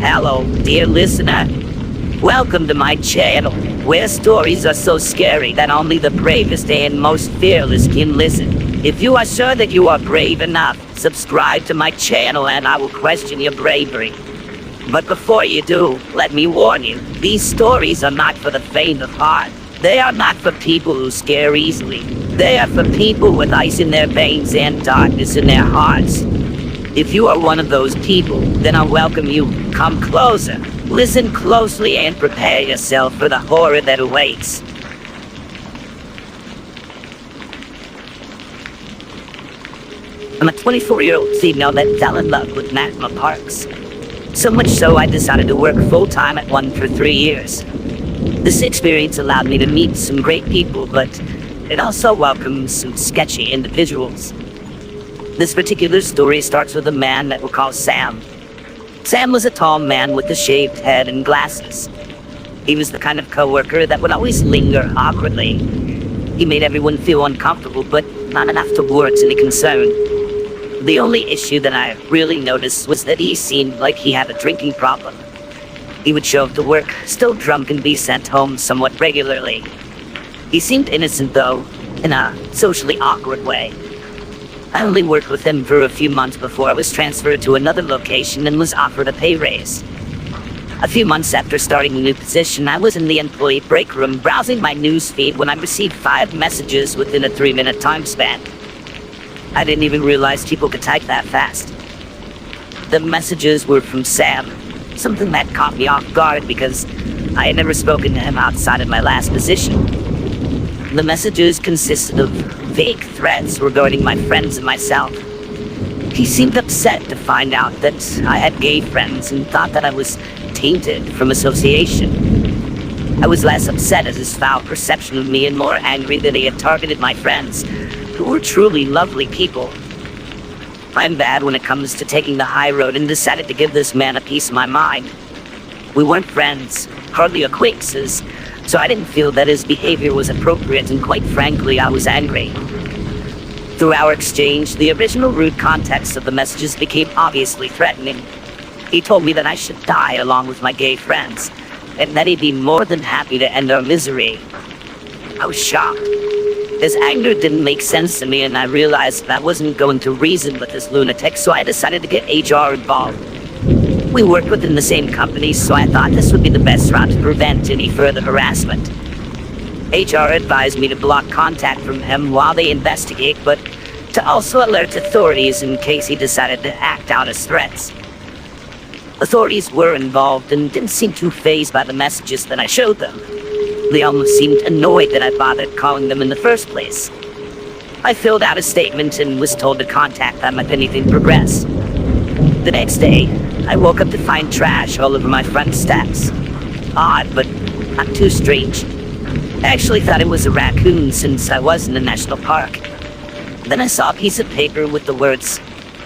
Hello, dear listener. Welcome to my channel, where stories are so scary that only the bravest and most fearless can listen. If you are sure that you are brave enough, subscribe to my channel and I will question your bravery. But before you do, let me warn you, these stories are not for the faint of heart. They are not for people who scare easily. They are for people with ice in their veins and darkness in their hearts. If you are one of those people, then I welcome you. Come closer, listen closely, and prepare yourself for the horror that awaits. I'm a 24-year-old female that fell in love with national parks. So much so I decided to work full-time at one for 3 years. This experience allowed me to meet some great people, but it also welcomed some sketchy individuals. This particular story starts with a man that we'll call Sam. Sam was a tall man with a shaved head and glasses. He was the kind of coworker that would always linger awkwardly. He made everyone feel uncomfortable, but not enough to warrant any concern. The only issue that I really noticed was that he seemed like he had a drinking problem. He would show up to work, still drunk, and be sent home somewhat regularly. He seemed innocent, though, in a socially awkward way. I only worked with him for a few months before I was transferred to another location and was offered a pay raise. A few months after starting the new position, I was in the employee break room browsing my news feed when I received 5 messages within a 3-minute time span. I didn't even realize people could type that fast. The messages were from Sam, something that caught me off guard because I had never spoken to him outside of my last position. The messages consisted of vague threats regarding my friends and myself. He seemed upset to find out that I had gay friends and thought that I was tainted from association. I was less upset at his foul perception of me and more angry that he had targeted my friends, who were truly lovely people. I'm bad when it comes to taking the high road and decided to give this man a piece of my mind. We weren't friends, hardly acquaintances, so I didn't feel that his behavior was appropriate, and quite frankly, I was angry. Through our exchange, the original rude context of the messages became obviously threatening. He told me that I should die along with my gay friends, and that he'd be more than happy to end our misery. I was shocked. His anger didn't make sense to me, and I realized that I wasn't going to reason with this lunatic, so I decided to get HR involved. We worked within the same company, so I thought this would be the best route to prevent any further harassment. HR advised me to block contact from him while they investigate, but to also alert authorities in case he decided to act out as threats. Authorities were involved and didn't seem too fazed by the messages that I showed them. They almost seemed annoyed that I bothered calling them in the first place. I filled out a statement and was told to contact them if anything progressed. The next day, I woke up to find trash all over my front steps. Odd, but not too strange. I actually thought it was a raccoon since I was in a national park. Then I saw a piece of paper with the words,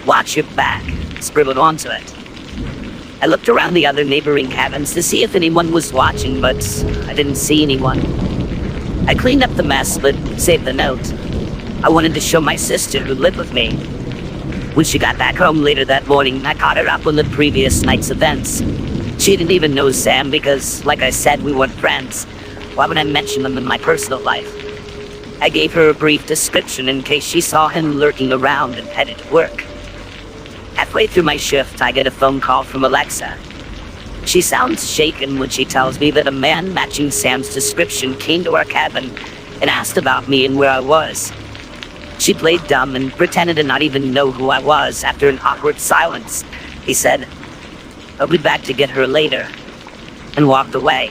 "Watch your back," scribbled onto it. I looked around the other neighboring cabins to see if anyone was watching, but I didn't see anyone. I cleaned up the mess, but saved the note. I wanted to show my sister who lived with me. When she got back home later that morning, I caught her up on the previous night's events. She didn't even know Sam because, like I said, we weren't friends. Why would I mention them in my personal life? I gave her a brief description in case she saw him lurking around and headed to work. Halfway through my shift, I get a phone call from Alexa. She sounds shaken when she tells me that a man matching Sam's description came to our cabin and asked about me and where I was. She played dumb and pretended to not even know who I was. After an awkward silence, he said, "I'll be back to get her later," and walked away.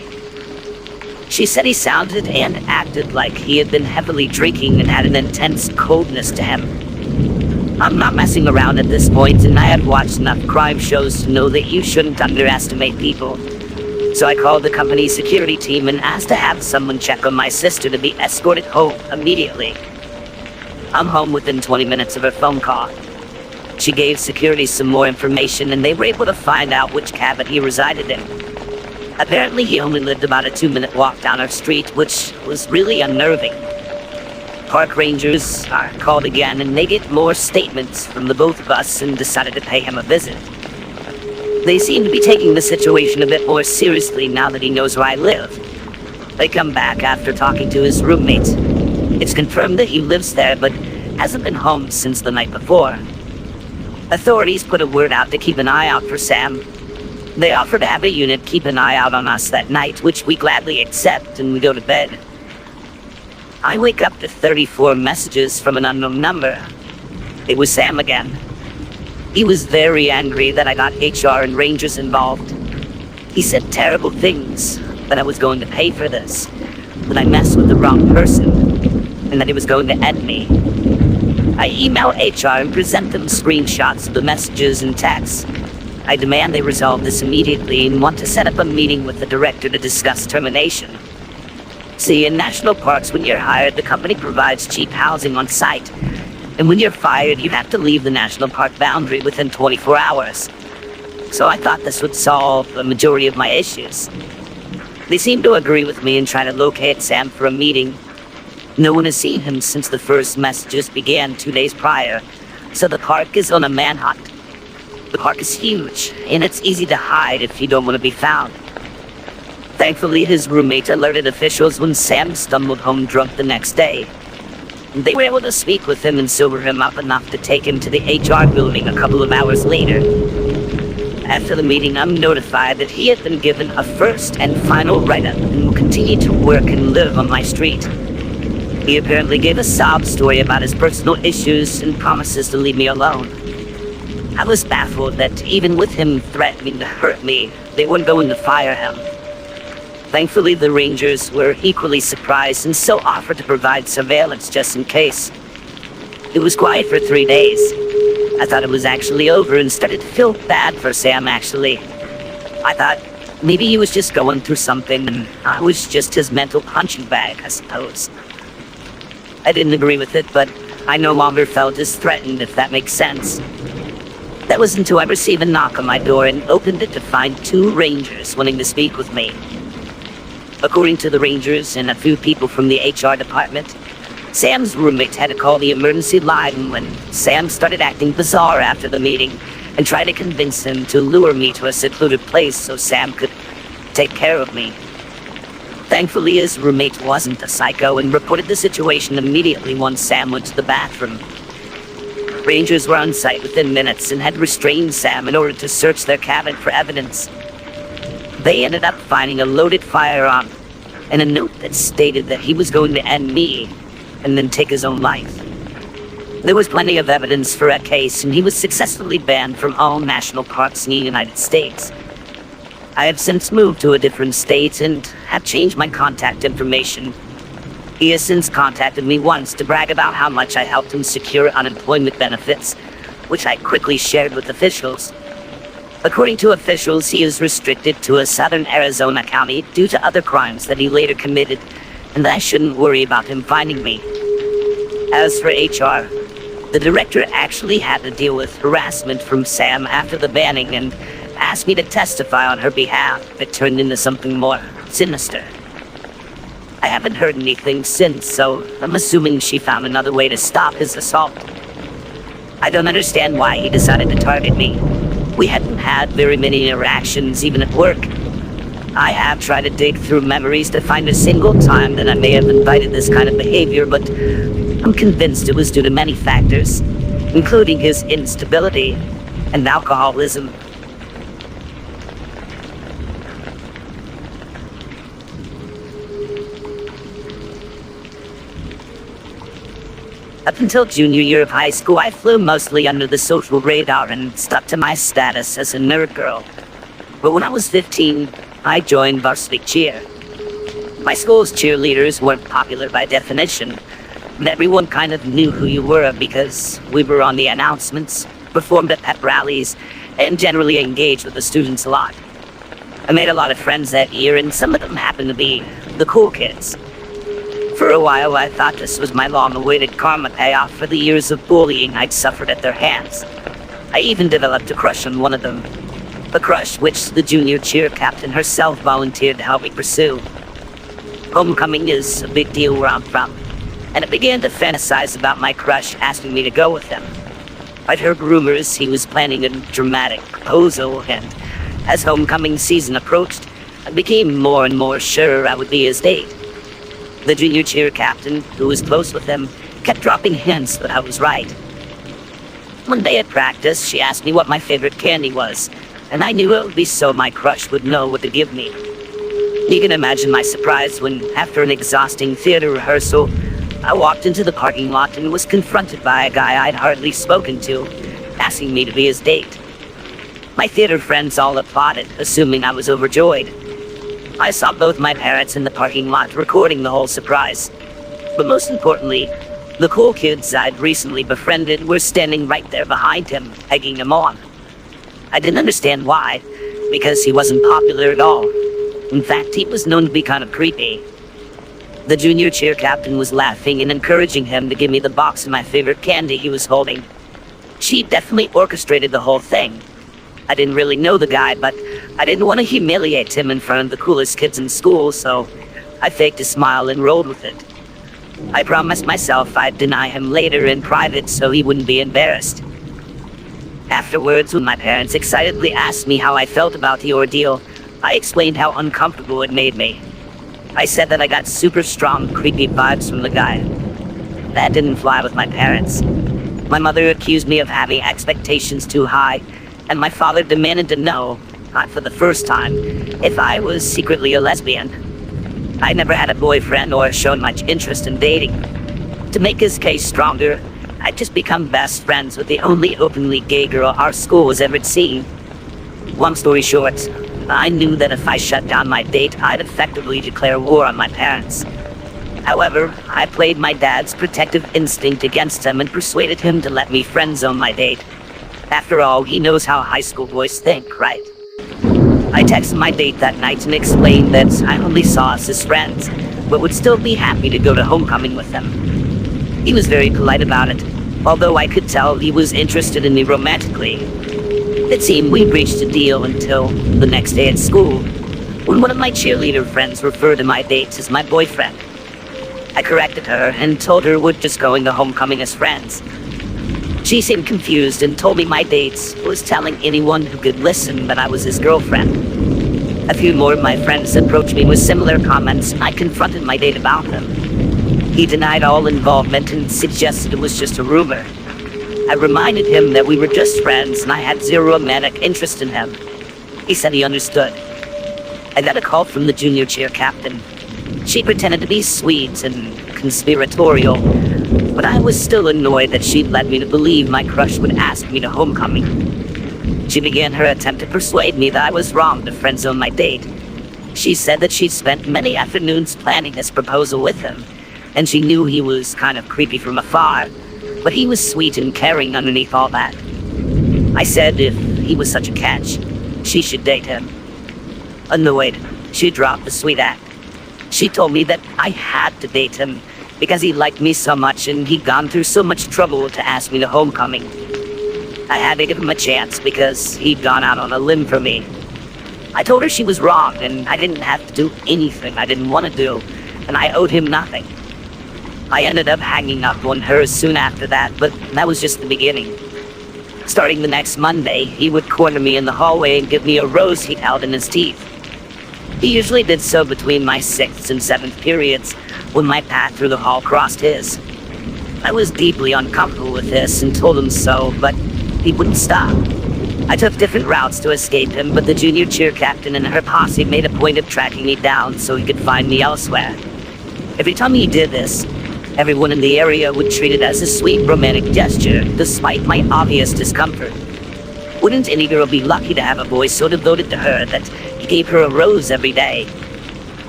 She said he sounded and acted like he had been heavily drinking and had an intense coldness to him. I'm not messing around at this point, and I had watched enough crime shows to know that you shouldn't underestimate people. So I called the company's security team and asked to have someone check on my sister to be escorted home immediately. I'm home within 20 minutes of her phone call. She gave security some more information, and they were able to find out which cabin he resided in. Apparently, he only lived about a 2-minute walk down our street, which was really unnerving. Park rangers are called again, and they get more statements from the both of us and decided to pay him a visit. They seem to be taking the situation a bit more seriously now that he knows where I live. They come back after talking to his roommate. It's confirmed that he lives there, but hasn't been home since the night before. Authorities put a word out to keep an eye out for Sam. They offer to have a unit keep an eye out on us that night, which we gladly accept, and we go to bed. I wake up to 34 messages from an unknown number. It was Sam again. He was very angry that I got HR and Rangers involved. He said terrible things, that I was going to pay for this, that I messed with the wrong person, and that he was going to end me. I email HR and present them screenshots of the messages and texts. I demand they resolve this immediately and want to set up a meeting with the director to discuss termination. See, in national parks, when you're hired, the company provides cheap housing on site. And when you're fired, you have to leave the national park boundary within 24 hours. So I thought this would solve the majority of my issues. They seem to agree with me and try to locate Sam for a meeting. No one has seen him since the first messages began 2 days prior, so the park is on a manhunt. The park is huge, and it's easy to hide if you don't want to be found. Thankfully, his roommate alerted officials when Sam stumbled home drunk the next day. They were able to speak with him and sober him up enough to take him to the HR building a couple of hours later. After the meeting, I'm notified that he had been given a first and final write-up and will continue to work and live on my street. He apparently gave a sob story about his personal issues and promises to leave me alone. I was baffled that even with him threatening to hurt me, they weren't going to fire him. Thankfully, the Rangers were equally surprised and so offered to provide surveillance just in case. It was quiet for 3 days. I thought it was actually over and started to feel bad for Sam, actually. I thought maybe he was just going through something and I was just his mental punching bag, I suppose. I didn't agree with it, but I no longer felt as threatened, if that makes sense. That was until I received a knock on my door and opened it to find 2 Rangers wanting to speak with me. According to the Rangers and a few people from the HR department, Sam's roommate had to call the emergency line when Sam started acting bizarre after the meeting and tried to convince him to lure me to a secluded place so Sam could take care of me. Thankfully, his roommate wasn't a psycho and reported the situation immediately once Sam went to the bathroom. Rangers were on site within minutes and had restrained Sam in order to search their cabin for evidence. They ended up finding a loaded firearm and a note that stated that he was going to end me and then take his own life. There was plenty of evidence for a case, and he was successfully banned from all national parks in the United States. I have since moved to a different state and have changed my contact information. He has since contacted me once to brag about how much I helped him secure unemployment benefits, which I quickly shared with officials. According to officials, he is restricted to a southern Arizona county due to other crimes that he later committed, and I shouldn't worry about him finding me. As for HR, the director actually had to deal with harassment from Sam after the banning and asked me to testify on her behalf if it turned into something more sinister. I haven't heard anything since, so I'm assuming she found another way to stop his assault. I don't understand why he decided to target me. We hadn't had very many interactions, even at work. I have tried to dig through memories to find a single time that I may have invited this kind of behavior, but I'm convinced it was due to many factors, including his instability and alcoholism. Up until junior year of high school, I flew mostly under the social radar and stuck to my status as a nerd girl. But when I was 15, I joined varsity cheer. My school's cheerleaders weren't popular by definition, but everyone kind of knew who you were because we were on the announcements, performed at pep rallies, and generally engaged with the students a lot. I made a lot of friends that year, and some of them happened to be the cool kids. For a while, I thought this was my long-awaited karma payoff for the years of bullying I'd suffered at their hands. I even developed a crush on one of them. A crush which the junior cheer captain herself volunteered to help me pursue. Homecoming is a big deal where I'm from, and I began to fantasize about my crush asking me to go with him. I'd heard rumors he was planning a dramatic proposal, and as homecoming season approached, I became more and more sure I would be his date. The junior cheer captain, who was close with him, kept dropping hints that I was right. One day at practice, she asked me what my favorite candy was, and I knew it would be so my crush would know what to give me. You can imagine my surprise when, after an exhausting theater rehearsal, I walked into the parking lot and was confronted by a guy I'd hardly spoken to, asking me to be his date. My theater friends all applauded, assuming I was overjoyed. I saw both my parents in the parking lot recording the whole surprise. But most importantly, the cool kids I'd recently befriended were standing right there behind him, egging him on. I didn't understand why, because he wasn't popular at all. In fact, he was known to be kind of creepy. The junior cheer captain was laughing and encouraging him to give me the box of my favorite candy he was holding. She definitely orchestrated the whole thing. I didn't really know the guy, but I didn't want to humiliate him in front of the coolest kids in school, so I faked a smile and rolled with it. I promised myself I'd deny him later in private so he wouldn't be embarrassed. Afterwards, when my parents excitedly asked me how I felt about the ordeal, I explained how uncomfortable it made me. I said that I got super strong, creepy vibes from the guy. That didn't fly with my parents. My mother accused me of having expectations too high, and my father demanded to know, not for the first time, if I was secretly a lesbian. I never had a boyfriend or shown much interest in dating. To make his case stronger, I'd just become best friends with the only openly gay girl our school was ever seen. Long story short, I knew that if I shut down my date, I'd effectively declare war on my parents. However, I played my dad's protective instinct against him and persuaded him to let me friend-zone my date. After all, he knows how high school boys think, right? I texted my date that night and explained that I only saw us as friends, but would still be happy to go to homecoming with him. He was very polite about it, although I could tell he was interested in me romantically. It seemed we'd reached a deal until the next day at school, when one of my cheerleader friends referred to my date as my boyfriend. I corrected her and told her we're just going to homecoming as friends. She seemed confused and told me my date was telling anyone who could listen that I was his girlfriend. A few more of my friends approached me with similar comments, and I confronted my date about them. He denied all involvement and suggested it was just a rumor. I reminded him that we were just friends and I had zero romantic interest in him. He said he understood. I got a call from the junior cheer captain. She pretended to be sweet and conspiratorial, but I was still annoyed that she'd led me to believe my crush would ask me to homecoming. She began her attempt to persuade me that I was wrong to friend-zone my date. She said that she'd spent many afternoons planning this proposal with him, and she knew he was kind of creepy from afar, but he was sweet and caring underneath all that. I said if he was such a catch, she should date him. Annoyed, she dropped the sweet act. She told me that I had to date him because he liked me so much and he'd gone through so much trouble to ask me to homecoming. I had to give him a chance because he'd gone out on a limb for me. I told her she was wrong and I didn't have to do anything I didn't want to do, and I owed him nothing. I ended up hanging up on her soon after that, but that was just the beginning. Starting the next Monday, he would corner me in the hallway and give me a rose he'd held in his teeth. He usually did so between my 6th and 7th periods, when my path through the hall crossed his. I was deeply uncomfortable with this and told him so, but he wouldn't stop. I took different routes to escape him, but the junior cheer captain and her posse made a point of tracking me down so he could find me elsewhere. Every time he did this, everyone in the area would treat it as a sweet romantic gesture, despite my obvious discomfort. Wouldn't any girl be lucky to have a boy so devoted to her that he gave her a rose every day?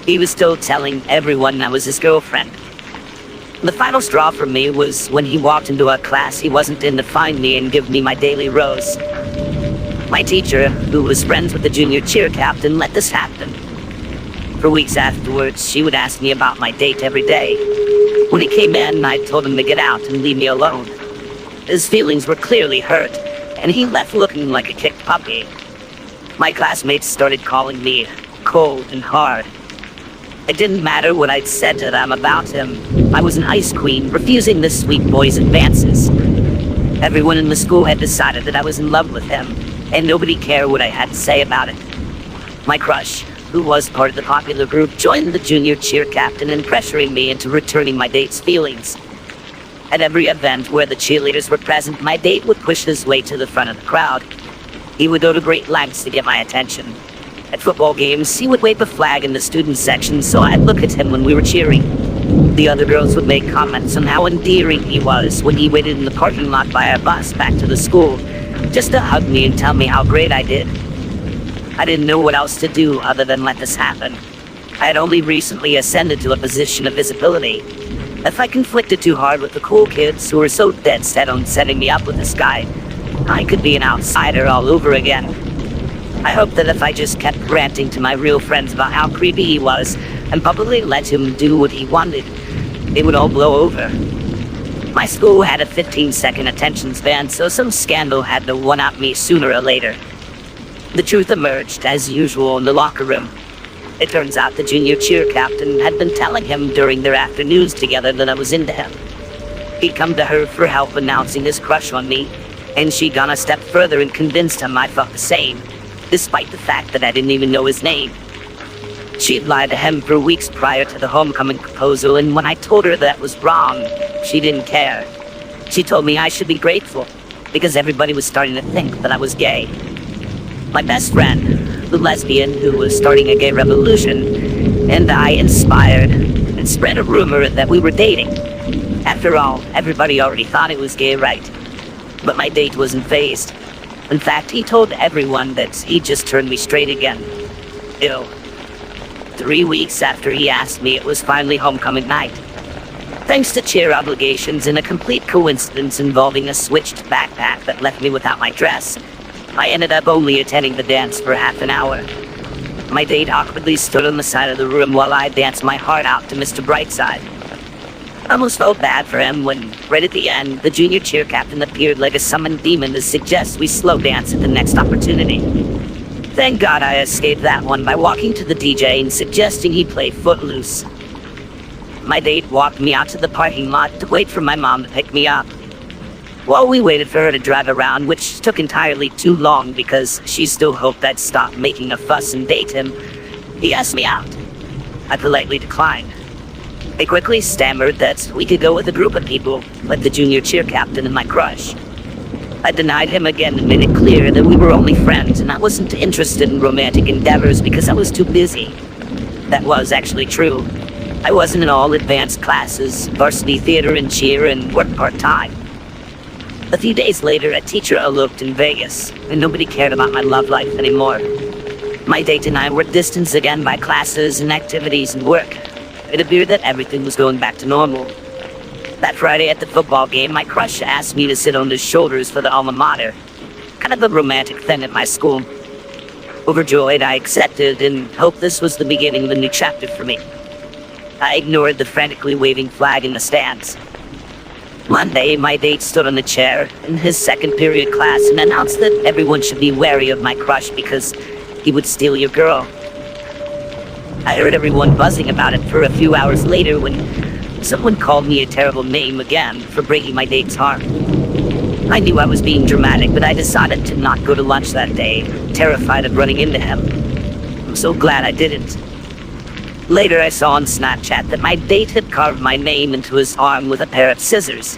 He was still telling everyone I was his girlfriend. The final straw for me was when he walked into a class he wasn't in to find me and give me my daily rose. My teacher, who was friends with the junior cheer captain, let this happen. For weeks afterwards, she would ask me about my date every day. When he came in, I told him to get out and leave me alone. His feelings were clearly hurt, and he left looking like a kicked puppy. My classmates started calling me cold and hard. It didn't matter what I'd said to them about him. I was an ice queen, refusing the sweet boy's advances. Everyone in the school had decided that I was in love with him, and nobody cared what I had to say about it. My crush, who was part of the popular group, joined the junior cheer captain and pressuring me into returning my date's feelings. At every event where the cheerleaders were present, my date would push his way to the front of the crowd. He would go to great lengths to get my attention. At football games, he would wave a flag in the student section so I'd look at him when we were cheering. The other girls would make comments on how endearing he was when he waited in the parking lot by our bus back to the school, just to hug me and tell me how great I did. I didn't know what else to do other than let this happen. I had only recently ascended to a position of visibility. If I conflicted too hard with the cool kids who were so dead set on setting me up with this guy, I could be an outsider all over again. I hoped that if I just kept ranting to my real friends about how creepy he was and publicly let him do what he wanted, it would all blow over. My school had a 15-second attention span, so some scandal had to one-up me sooner or later. The truth emerged, as usual, in the locker room. It turns out the junior cheer captain had been telling him during their afternoons together that I was into him. He'd come to her for help announcing his crush on me, and she'd gone a step further and convinced him I felt the same, despite the fact that I didn't even know his name. She'd lied to him for weeks prior to the homecoming proposal, and when I told her that was wrong, she didn't care. She told me I should be grateful, because everybody was starting to think that I was gay. My best friend, the lesbian who was starting a gay revolution, and I inspired and spread a rumor that we were dating. After all, everybody already thought it was gay, right? But my date wasn't fazed. In fact, he told everyone that he just turned me straight again. Ew. 3 weeks after he asked me, it was finally homecoming night. Thanks to cheer obligations and a complete coincidence involving a switched backpack that left me without my dress, I ended up only attending the dance for half an hour. My date awkwardly stood on the side of the room while I danced my heart out to Mr. Brightside. I almost felt bad for him when, right at the end, the junior cheer captain appeared like a summoned demon to suggest we slow dance at the next opportunity. Thank God I escaped that one by walking to the DJ and suggesting he play Footloose. My date walked me out to the parking lot to wait for my mom to pick me up. While we waited for her to drive around, which took entirely too long because she still hoped I'd stop making a fuss and date him, he asked me out. I politely declined. He quickly stammered that we could go with a group of people, like the junior cheer captain and my crush. I denied him again and made it clear that we were only friends and I wasn't interested in romantic endeavors because I was too busy. That was actually true. I wasn't in all advanced classes, varsity theater and cheer, and worked part-time. A few days later, a teacher eloped in Vegas, and nobody cared about my love life anymore. My date and I were distanced again by classes and activities and work. It appeared that everything was going back to normal. That Friday at the football game, my crush asked me to sit on his shoulders for the alma mater. Kind of a romantic thing at my school. Overjoyed, I accepted and hoped this was the beginning of a new chapter for me. I ignored the frantically waving flag in the stands. Monday, my date stood on the chair in his second period class and announced that everyone should be wary of my crush because he would steal your girl. I heard everyone buzzing about it for a few hours later when someone called me a terrible name again for breaking my date's heart. I knew I was being dramatic, but I decided to not go to lunch that day, terrified of running into him. I'm so glad I didn't. Later, I saw on Snapchat that my date had carved my name into his arm with a pair of scissors.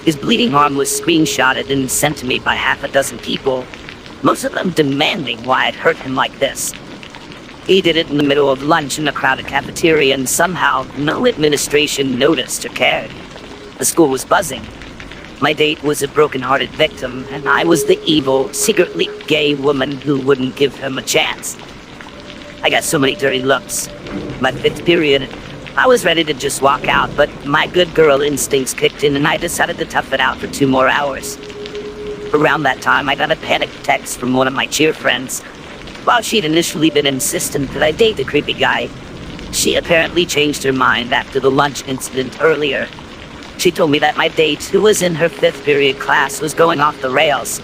His bleeding arm was screenshotted and sent to me by half a dozen people, most of them demanding why I'd hurt him like this. He did it in the middle of lunch in a crowded cafeteria, and somehow no administration noticed or cared. The school was buzzing. My date was a broken-hearted victim, and I was the evil, secretly gay woman who wouldn't give him a chance. I got so many dirty looks. My fifth period, I was ready to just walk out, but my good girl instincts kicked in and I decided to tough it out for 2 more hours. Around that time, I got a panicked text from one of my cheer friends. While she'd initially been insistent that I date the creepy guy, she apparently changed her mind after the lunch incident earlier. She told me that my date, who was in her 5th period class, was going off the rails.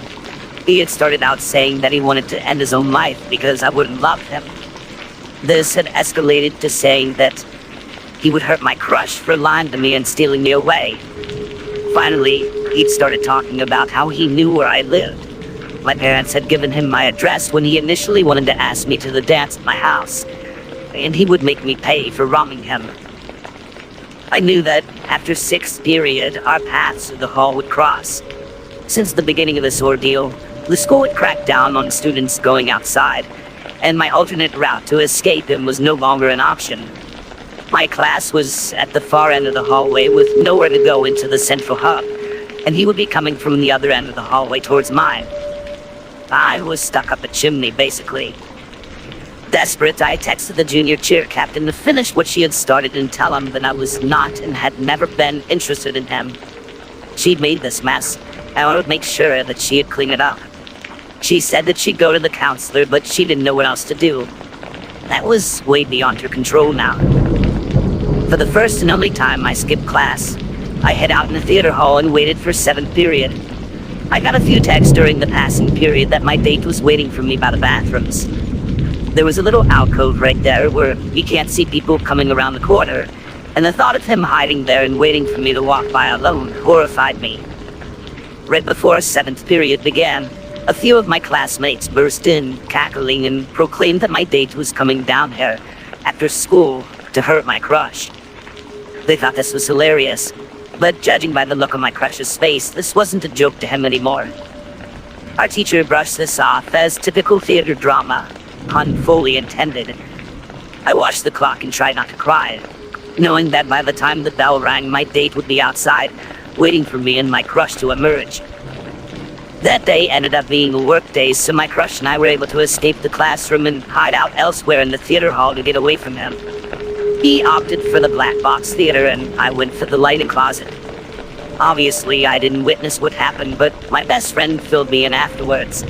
He had started out saying that he wanted to end his own life because I wouldn't love him. This had escalated to saying that he would hurt my crush for lying to me and stealing me away. Finally, he'd started talking about how he knew where I lived. My parents had given him my address when he initially wanted to ask me to the dance at my house, and he would make me pay for robbing him. I knew that after sixth period, our paths through the hall would cross. Since the beginning of this ordeal, the school had cracked down on students going outside, and my alternate route to escape him was no longer an option. My class was at the far end of the hallway with nowhere to go into the central hub, and he would be coming from the other end of the hallway towards mine. I was stuck up a chimney, basically. Desperate, I texted the junior cheer captain to finish what she had started and tell him that I was not and had never been interested in him. She'd made this mess, and I would make sure that she had cleaned it up. She said that she'd go to the counselor, but she didn't know what else to do. That was way beyond her control now. For the first and only time I skipped class, I hid out in the theater hall and waited for 7th period. I got a few texts during the passing period that my date was waiting for me by the bathrooms. There was a little alcove right there where you can't see people coming around the corner, and the thought of him hiding there and waiting for me to walk by alone horrified me. Right before 7th period began, a few of my classmates burst in, cackling, and proclaimed that my date was coming down here after school to hurt my crush. They thought this was hilarious, but judging by the look on my crush's face, this wasn't a joke to him anymore. Our teacher brushed this off as typical theater drama, pun fully intended. I watched the clock and tried not to cry, knowing that by the time the bell rang, my date would be outside, waiting for me and my crush to emerge. That day ended up being a work day, so my crush and I were able to escape the classroom and hide out elsewhere in the theater hall to get away from him. He opted for the black box theater, and I went for the lighting closet. Obviously, I didn't witness what happened, but my best friend filled me in afterwards.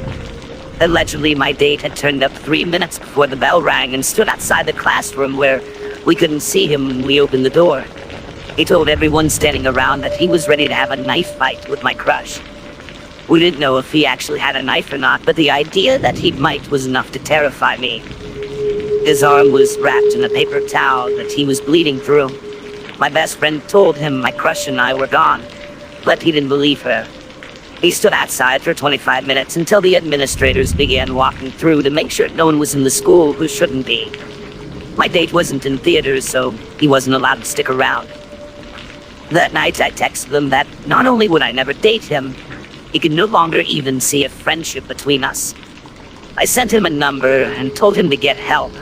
Allegedly, my date had turned up 3 minutes before the bell rang and stood outside the classroom where we couldn't see him when we opened the door. He told everyone standing around that he was ready to have a knife fight with my crush. We didn't know if he actually had a knife or not, but the idea that he might was enough to terrify me. His arm was wrapped in a paper towel that he was bleeding through. My best friend told him my crush and I were gone, but he didn't believe her. He stood outside for 25 minutes until the administrators began walking through to make sure no one was in the school who shouldn't be. My date wasn't in theaters, so he wasn't allowed to stick around. That night I texted them that not only would I never date him, he could no longer even see a friendship between us. I sent him a number and told him to get help.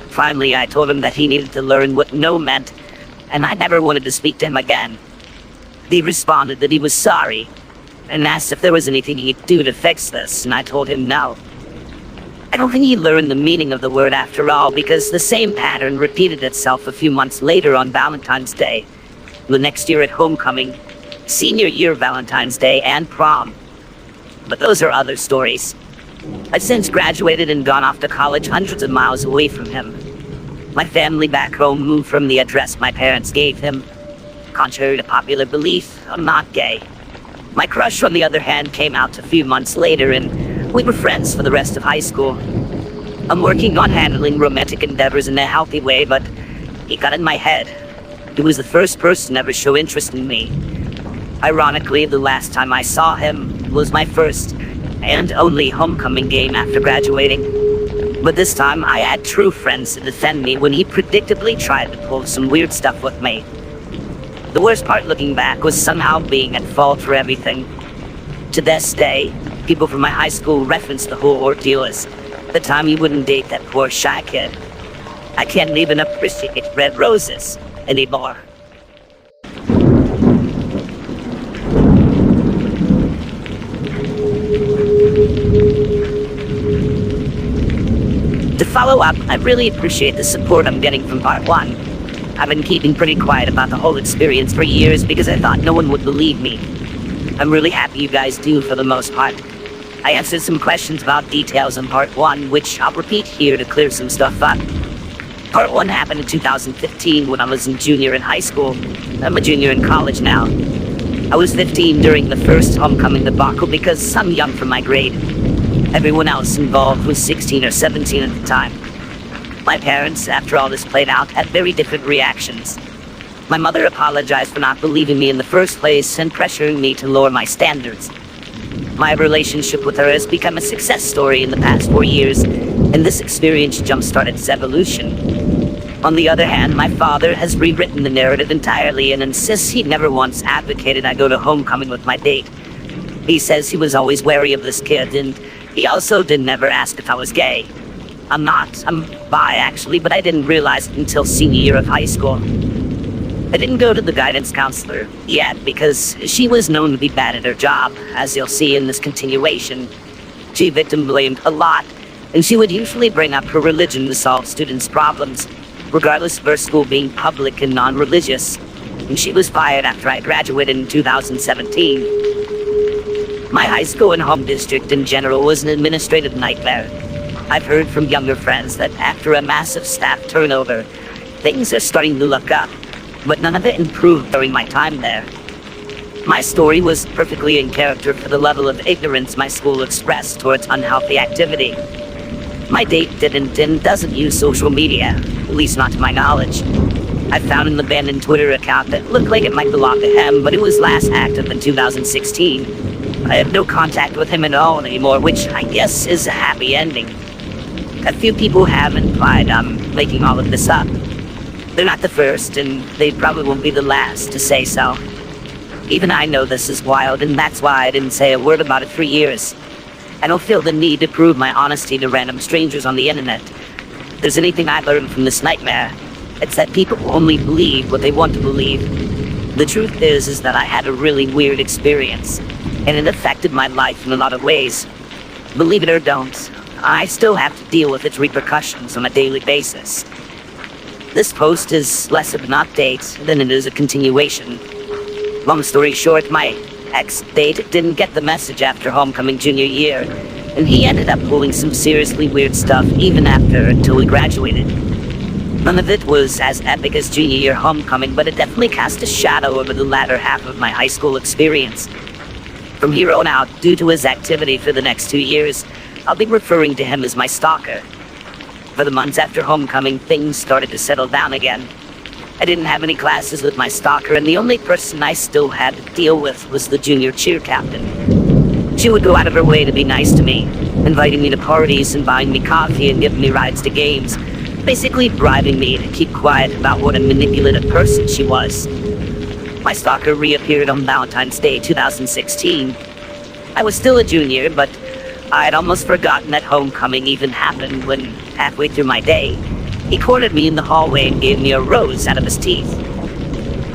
Finally, I told him that he needed to learn what no meant, and I never wanted to speak to him again. He responded that he was sorry, and asked if there was anything he'd do to fix this, and I told him no. I don't think he learned the meaning of the word after all, because the same pattern repeated itself a few months later on Valentine's Day, the next year at homecoming, senior year Valentine's Day, and prom. But those are other stories. I've since graduated and gone off to college hundreds of miles away from him. My family back home moved from the address my parents gave him. Contrary to popular belief, I'm not gay. My crush, on the other hand, came out a few months later, and we were friends for the rest of high school. I'm working on handling romantic endeavors in a healthy way, but he got in my head. He was the first person to ever show interest in me. Ironically, the last time I saw him was my first and only homecoming game after graduating. But this time, I had true friends to defend me when he predictably tried to pull some weird stuff with me. The worst part looking back was somehow being at fault for everything. To this day, people from my high school reference the whole ordeal as the time he wouldn't date that poor shy kid. I can't even appreciate red roses anymore. To follow up, I really appreciate the support I'm getting from Part 1. I've been keeping pretty quiet about the whole experience for years because I thought no one would believe me. I'm really happy you guys do for the most part. I answered some questions about details in Part 1, which I'll repeat here to clear some stuff up. Part 1 happened in 2015 when I was a junior in high school. I'm a junior in college now. I was 15 during the first homecoming debacle because I'm young for my grade. Everyone else involved was 16 or 17 at the time. My parents, after all this played out, had very different reactions. My mother apologized for not believing me in the first place and pressuring me to lower my standards. My relationship with her has become a success story in the past 4 years, and this experience jump-started its evolution. On the other hand, my father has rewritten the narrative entirely and insists he never once advocated I go to homecoming with my date. He says he was always wary of this kid, and he also didn't ever ask if I was gay. I'm bi actually, but I didn't realize it until senior year of high school. I didn't go to the guidance counselor yet because she was known to be bad at her job, as you'll see in this continuation. She victim blamed a lot, and she would usually bring up her religion to solve students' problems, regardless of her school being public and non-religious. And she was fired after I graduated in 2017. My high school and home district in general was an administrative nightmare. I've heard from younger friends that after a massive staff turnover, things are starting to look up, but none of it improved during my time there. My story was perfectly in character for the level of ignorance my school expressed towards unhealthy activity. My date didn't and doesn't use social media, at least not to my knowledge. I found an abandoned Twitter account that looked like it might belong to him, but it was last active in 2016. I have no contact with him at all anymore, which I guess is a happy ending. A few people have implied I'm making all of this up. They're not the first, and they probably won't be the last to say so. Even I know this is wild, and that's why I didn't say a word about it for years. I don't feel the need to prove my honesty to random strangers on the internet. If there's anything I learned from this nightmare, it's that people only believe what they want to believe. The truth is that I had a really weird experience, and it affected my life in a lot of ways. Believe it or don't, I still have to deal with its repercussions on a daily basis. This post is less of an update than it is a continuation. Long story short, my ex-date didn't get the message after homecoming junior year, and he ended up pulling some seriously weird stuff even until we graduated. None of it was as epic as junior year homecoming, but it definitely cast a shadow over the latter half of my high school experience. From here on out, due to his activity for the next 2 years, I'll be referring to him as my stalker. For the months after homecoming, things started to settle down again. I didn't have any classes with my stalker, and the only person I still had to deal with was the junior cheer captain. She would go out of her way to be nice to me, inviting me to parties and buying me coffee and giving me rides to games, basically bribing me to keep quiet about what a manipulative person she was. My stalker reappeared on Valentine's Day 2016. I was still a junior, but I'd almost forgotten that homecoming even happened when, halfway through my day, he cornered me in the hallway and gave me a rose out of his teeth.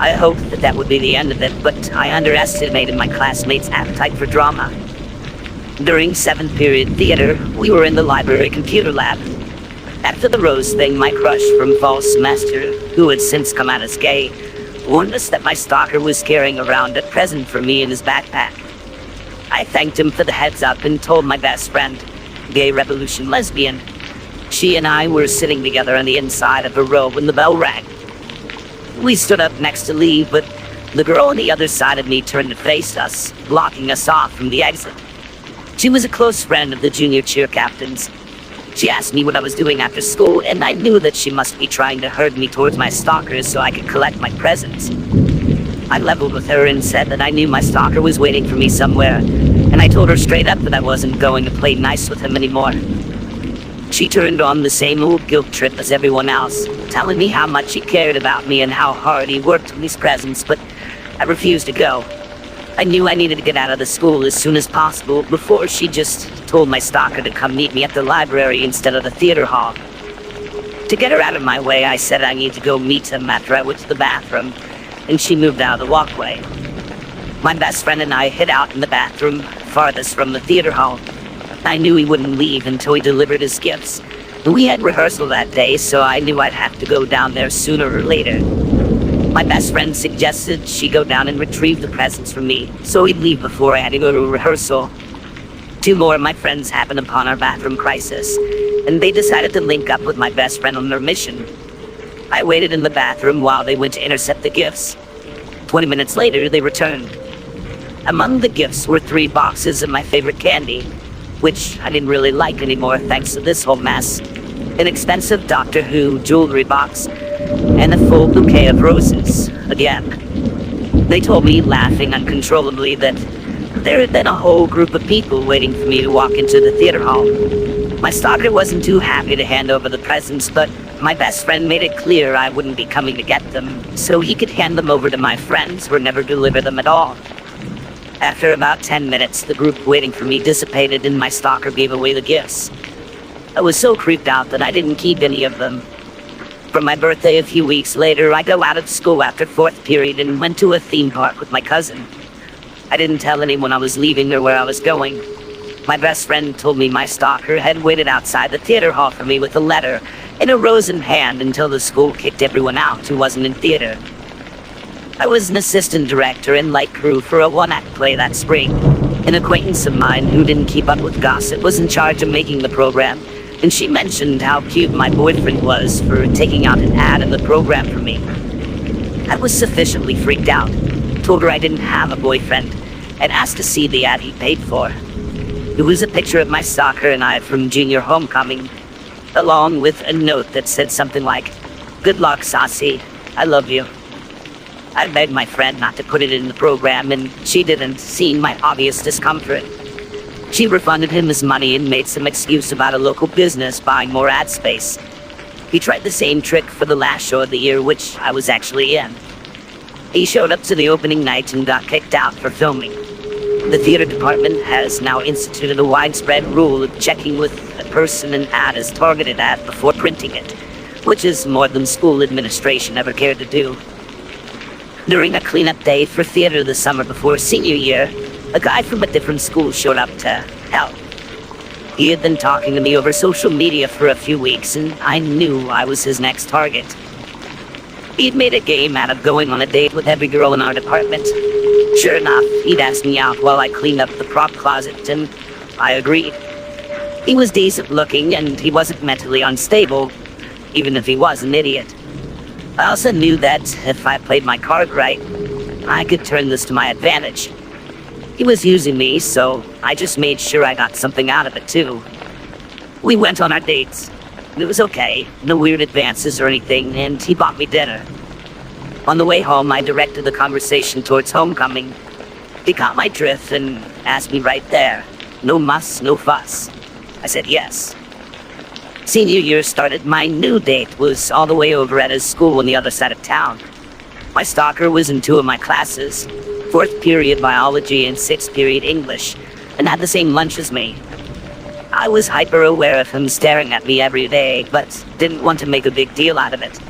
I hoped that would be the end of it, but I underestimated my classmates' appetite for drama. During 7th period theater, we were in the library computer lab. After the rose thing, my crush from fall semester, who had since come out as gay, warned us that my stalker was carrying around a present for me in his backpack. I thanked him for the heads up and told my best friend, gay revolution lesbian. She and I were sitting together on the inside of a row when the bell rang. We stood up next to leave, but the girl on the other side of me turned to face us, blocking us off from the exit. She was a close friend of the junior cheer captain's. She asked me what I was doing after school, and I knew that she must be trying to herd me towards my stalkers so I could collect my presents. I leveled with her and said that I knew my stalker was waiting for me somewhere, and I told her straight up that I wasn't going to play nice with him anymore. She turned on the same old guilt trip as everyone else, telling me how much he cared about me and how hard he worked on these presents, but I refused to go. I knew I needed to get out of the school as soon as possible before she just told my stalker to come meet me at the library instead of the theater hall. To get her out of my way, I said I need to go meet him after I went to the bathroom, and she moved out of the walkway. My best friend and I hid out in the bathroom, farthest from the theater hall. I knew he wouldn't leave until he delivered his gifts. We had rehearsal that day, so I knew I'd have to go down there sooner or later. My best friend suggested she go down and retrieve the presents from me, so he'd leave before I had to go to rehearsal. 2 more of my friends happened upon our bathroom crisis, and they decided to link up with my best friend on their mission. I waited in the bathroom while they went to intercept the gifts. 20 minutes later, they returned. Among the gifts were 3 boxes of my favorite candy, which I didn't really like anymore thanks to this whole mess. an expensive Doctor Who jewelry box, and a full bouquet of roses, again. They told me, laughing uncontrollably, that there had been a whole group of people waiting for me to walk into the theater hall. My stalker wasn't too happy to hand over the presents, but my best friend made it clear I wouldn't be coming to get them, so he could hand them over to my friends or never deliver them at all. After about 10 minutes, the group waiting for me dissipated and my stalker gave away the gifts. I was so creeped out that I didn't keep any of them. For my birthday a few weeks later, I go out of school after 4th period and went to a theme park with my cousin. I didn't tell anyone I was leaving or where I was going. My best friend told me my stalker had waited outside the theater hall for me with a letter and a rose in hand until the school kicked everyone out who wasn't in theater. I was an assistant director and light crew for a one-act play that spring. An acquaintance of mine who didn't keep up with gossip was in charge of making the program, and she mentioned how cute my boyfriend was for taking out an ad in the program for me. I was sufficiently freaked out, told her I didn't have a boyfriend, and asked to see the ad he paid for. It was a picture of my stalker and I from junior homecoming, along with a note that said something like, "Good luck, Saucy. I love you." I begged my friend not to put it in the program, and she didn't, seeing my obvious discomfort. She refunded him his money and made some excuse about a local business buying more ad space. He tried the same trick for the last show of the year, which I was actually in. He showed up to the opening night and got kicked out for filming. The theater department has now instituted a widespread rule of checking with a person an ad is targeted at before printing it, which is more than school administration ever cared to do. During a cleanup day for theater the summer before senior year, a guy from a different school showed up to help. He had been talking to me over social media for a few weeks, and I knew I was his next target. He'd made a game out of going on a date with every girl in our department. Sure enough, he'd asked me out while I cleaned up the prop closet, and I agreed. He was decent looking, and he wasn't mentally unstable, even if he was an idiot. I also knew that if I played my card right, I could turn this to my advantage. He was using me, so I just made sure I got something out of it too. We went on our dates. It was okay, no weird advances or anything, and he bought me dinner. On the way home, I directed the conversation towards homecoming. He caught my drift and asked me right there, "No muss, no fuss." I said yes. Senior year started. My new date was all the way over at his school on the other side of town. My stalker was in 2 of my classes, 4th period biology and 6th period English, and had the same lunch as me. I was hyper aware of him staring at me every day, but didn't want to make a big deal out of it.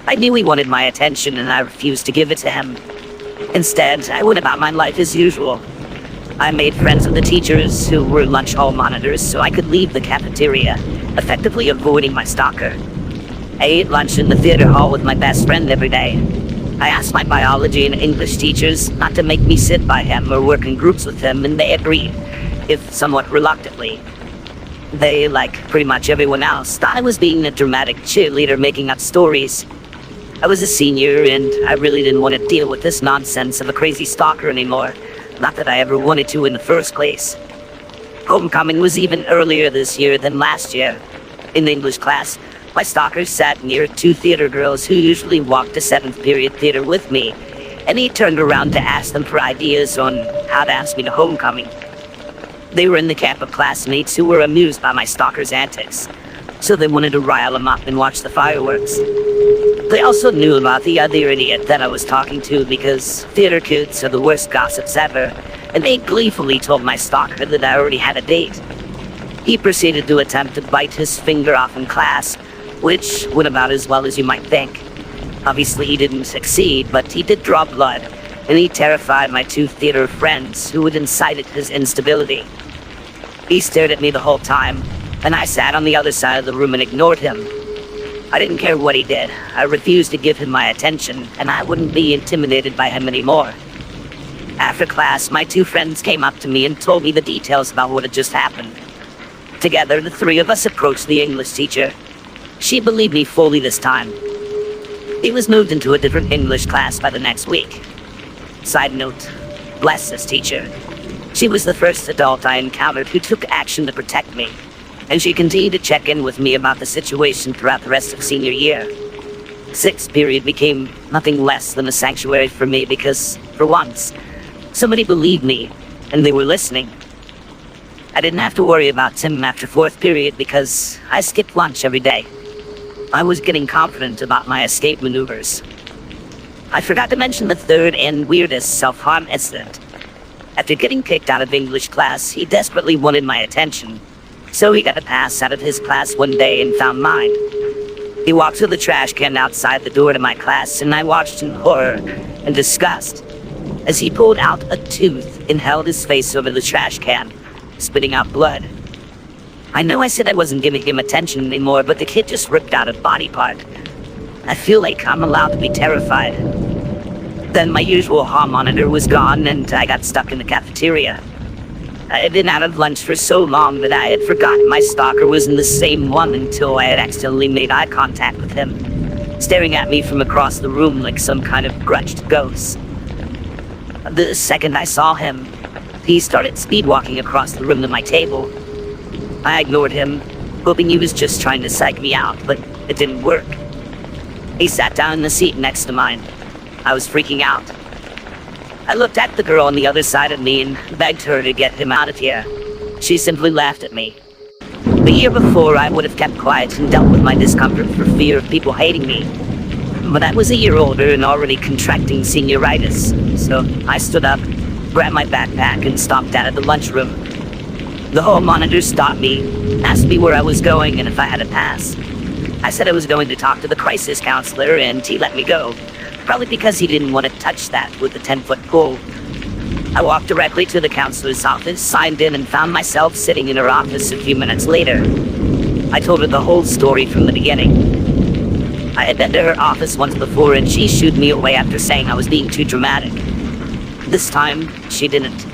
I knew he wanted my attention and I refused to give it to him. Instead, I went about my life as usual. I made friends with the teachers who were lunch hall monitors so I could leave the cafeteria, effectively avoiding my stalker. I ate lunch in the theater hall with my best friend every day. I asked my biology and English teachers not to make me sit by him or work in groups with him, and they agreed, if somewhat reluctantly. They, like pretty much everyone else, thought I was being a dramatic cheerleader making up stories. I was a senior, and I really didn't want to deal with this nonsense of a crazy stalker anymore. Not that I ever wanted to in the first place. Homecoming was even earlier this year than last year. In the English class, my stalker sat near 2 theater girls who usually walked to 7th period theater with me, and he turned around to ask them for ideas on how to ask me to homecoming. They were in the camp of classmates who were amused by my stalker's antics, so they wanted to rile him up and watch the fireworks. They also knew about the other idiot that I was talking to because theater kids are the worst gossips ever, and they gleefully told my stalker that I already had a date. He proceeded to attempt to bite his finger off in class, which went about as well as you might think. Obviously he didn't succeed, but he did draw blood, and he terrified my 2 theater friends who had incited his instability. He stared at me the whole time, and I sat on the other side of the room and ignored him. I didn't care what he did. I refused to give him my attention, and I wouldn't be intimidated by him anymore. After class, my 2 friends came up to me and told me the details about what had just happened. Together, the 3 of us approached the English teacher. She believed me fully this time. He was moved into a different English class by the next week. Side note, bless this teacher. She was the first adult I encountered who took action to protect me. and she continued to check in with me about the situation throughout the rest of senior year. Sixth period became nothing less than a sanctuary for me because, for once, somebody believed me, and they were listening. I didn't have to worry about Tim after fourth period because I skipped lunch every day. I was getting confident about my escape maneuvers. I forgot to mention the third and weirdest self-harm incident. After getting kicked out of English class, he desperately wanted my attention. So he got a pass out of his class one day and found mine. He walked to the trash can outside the door to my class, and I watched in horror and disgust as he pulled out a tooth and held his face over the trash can, spitting out blood. I know I said I wasn't giving him attention anymore, but the kid just ripped out a body part. I feel like I'm allowed to be terrified. Then my usual hall monitor was gone, and I got stuck in the cafeteria. I had been out of lunch for so long that I had forgotten my stalker was in the same one until I had accidentally made eye contact with him, staring at me from across the room like some kind of grudged ghost. The second I saw him, he started speed-walking across the room to my table. I ignored him, hoping he was just trying to psych me out, but it didn't work. He sat down in the seat next to mine. I was freaking out. I looked at the girl on the other side of me and begged her to get him out of here. She simply laughed at me. The year before, I would have kept quiet and dealt with my discomfort for fear of people hating me. But I was a year older and already contracting senioritis, so I stood up, grabbed my backpack, and stomped out of the lunchroom. The hall monitor stopped me, asked me where I was going and if I had a pass. I said I was going to talk to the crisis counselor, and he let me go. Probably because he didn't want to touch that with the 10-foot pole. I walked directly to the counselor's office, signed in, and found myself sitting in her office a few minutes later. I told her the whole story from the beginning. I had been to her office once before, and she shooed me away after saying I was being too dramatic. This time, she didn't.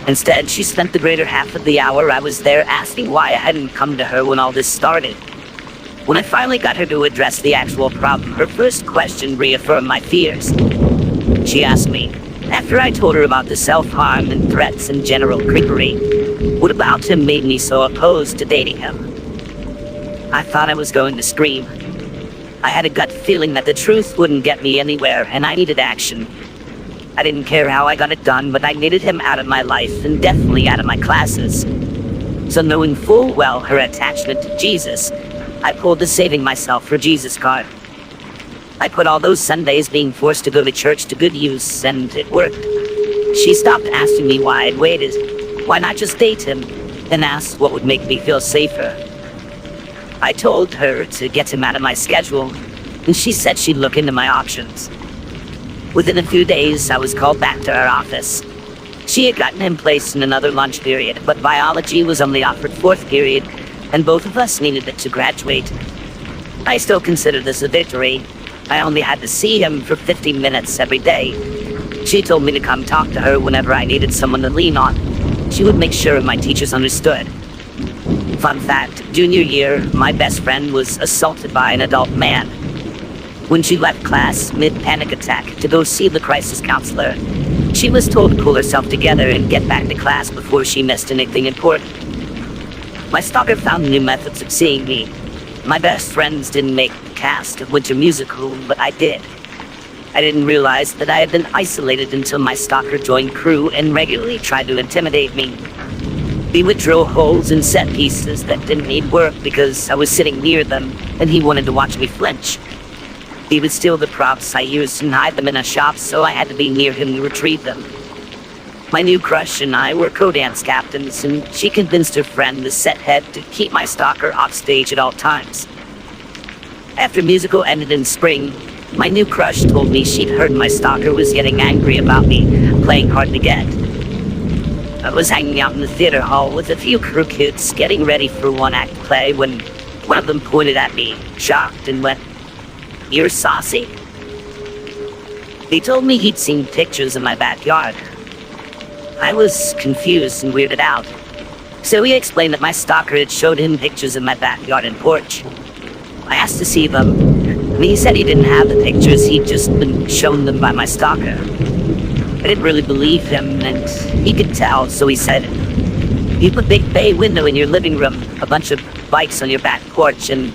Instead, she spent the greater half of the hour I was there asking why I hadn't come to her when all this started. When I finally got her to address the actual problem, her first question reaffirmed my fears. She asked me, after I told her about the self-harm and threats and general creepery, what about him made me so opposed to dating him? I thought I was going to scream. I had a gut feeling that the truth wouldn't get me anywhere, and I needed action. I didn't care how I got it done, but I needed him out of my life, and definitely out of my classes. So knowing full well her attachment to Jesus, I pulled the Saving Myself for Jesus card. I put all those Sundays being forced to go to church to good use, and it worked. She stopped asking me why I'd waited. Why not just date him? And asked what would make me feel safer. I told her to get him out of my schedule, and she said she'd look into my options. Within a few days, I was called back to her office. She had gotten him placed in another lunch period, but biology was only offered fourth period, and both of us needed it to graduate. I still consider this a victory. I only had to see him for 15 minutes every day. She told me to come talk to her whenever I needed someone to lean on. She would make sure my teachers understood. Fun fact, junior year, my best friend was assaulted by an adult man. When she left class mid-panic attack to go see the crisis counselor, she was told to pull herself together and get back to class before she missed anything important. My stalker found new methods of seeing me. My best friends didn't make the cast of Winter Musical, but I did. I didn't realize that I had been isolated until my stalker joined crew and regularly tried to intimidate me. He would drill holes in set pieces that didn't need work because I was sitting near them, and he wanted to watch me flinch. He would steal the props I used and hide them in a shop, so I had to be near him to retrieve them. My new crush and I were co-dance captains, and she convinced her friend, the set head, to keep my stalker off stage at all times. After musical ended in spring, my new crush told me she'd heard my stalker was getting angry about me playing hard to get. I was hanging out in the theater hall with a few crew kids getting ready for one-act play when one of them pointed at me, shocked, and went, "You're saucy." He told me he'd seen pictures of my backyard. I was confused and weirded out. So he explained that my stalker had showed him pictures of my backyard and porch. I asked to see them, and he said he didn't have the pictures, he'd just been shown them by my stalker. I didn't really believe him, and he could tell, so he said, You have a big bay window in your living room, a bunch of bikes on your back porch, and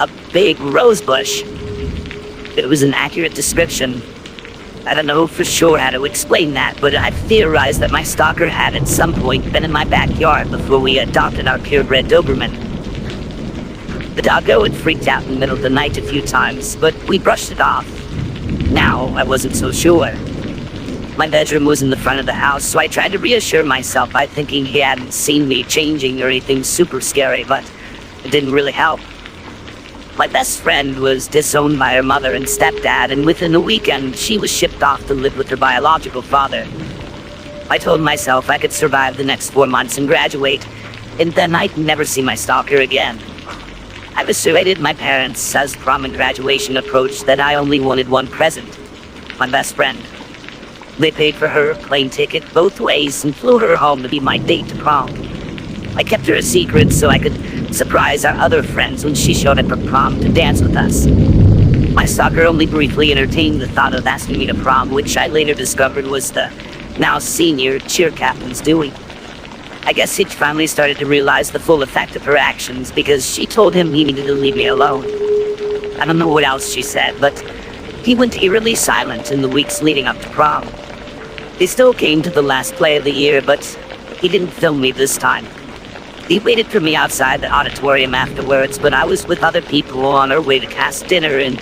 a big rose bush. It was an accurate description. I don't know for sure how to explain that, but I've theorized that my stalker had at some point been in my backyard before we adopted our purebred Doberman. The doggo had freaked out in the middle of the night a few times, but we brushed it off. Now, I wasn't so sure. My bedroom was in the front of the house, so I tried to reassure myself by thinking he hadn't seen me changing or anything super scary, but it didn't really help. My best friend was disowned by her mother and stepdad, and within a weekend, she was shipped off to live with her biological father. I told myself I could survive the next 4 months and graduate, and then I'd never see my stalker again. I persuaded my parents as prom and graduation approached that I only wanted one present, my best friend. They paid for her a plane ticket both ways and flew her home to be my date to prom. I kept her a secret so I could surprise our other friends when she showed up at prom to dance with us. My stalker only briefly entertained the thought of asking me to prom, which I later discovered was the now senior cheer captain's doing. I guess Hitch finally started to realize the full effect of her actions because she told him he needed to leave me alone. I don't know what else she said, but he went eerily silent in the weeks leading up to prom. He still came to the last play of the year, but he didn't film me this time. He waited for me outside the auditorium afterwards, but I was with other people on our way to cast dinner, and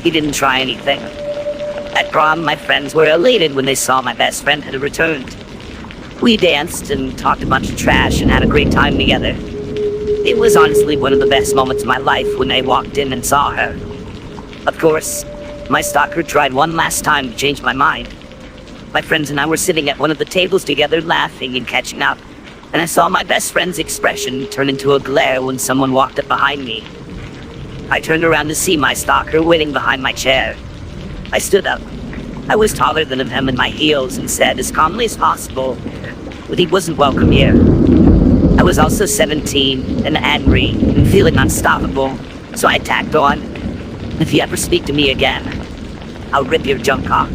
he didn't try anything. At prom, my friends were elated when they saw my best friend had returned. We danced and talked a bunch of trash and had a great time together. It was honestly one of the best moments of my life when I walked in and saw her. Of course, my stalker tried one last time to change my mind. My friends and I were sitting at one of the tables together laughing and catching up, and I saw my best friend's expression turn into a glare when someone walked up behind me. I turned around to see my stalker waiting behind my chair. I stood up. I was taller than him in my heels and said as calmly as possible that he wasn't welcome here. I was also 17 and angry and feeling unstoppable, so I tacked on, "If you ever speak to me again, I'll rip your junk off."